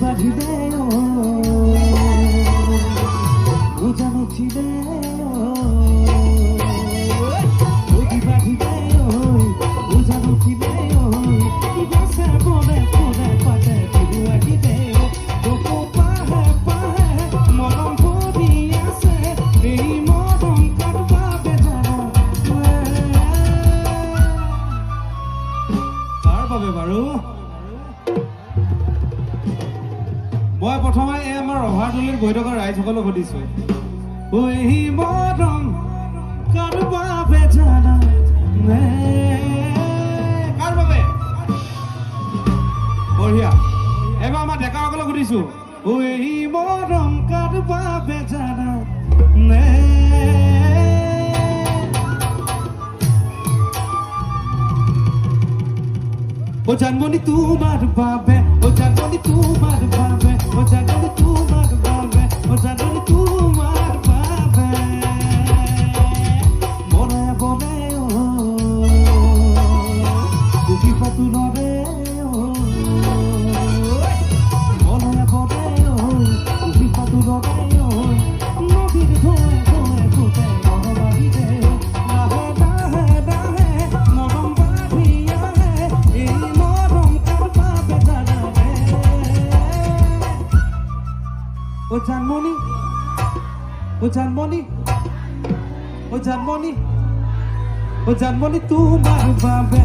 বাঁধিবে ও জানো ছিলে নদী বাঁধিবে ও জানো ছিলে গাছে বনে বনে পাতে বিহু আহিবে তোকো পাহে পাহে মৰম পৰি আছে এই মৰম কাৰোবা বেজাৰা কাৰ বাবে বাৰু মই প্ৰথমে আমাৰ ৰভাতলীৰ বৈঠকৰ ৰাইজসকলক সুধিছো এই মৰম কাৰোবা বেজাৰা কাৰ বাবে বঢ়িয়া এবাৰ আমাৰ ডেকাসকলক সুধিছো এই মৰম কাৰোবা বেজাৰা ও জানমনি তোমার বাবে ও জানমনি তোমার বাবে ও জানমনি তোমার বাবে ও জানমনি তোমার বাবে বনে বনে দুটি পাতুলরে বনে বনে দুটি পাতুলরে নদীর ধোয়ে ধোয়ে ফুটে মন বাড়িতে রাহে রাহে রাহে মরম বাড়িয়া এই ও জানমনি ও জানমনি ও জানমনি ও জানমনি তোমার বাবে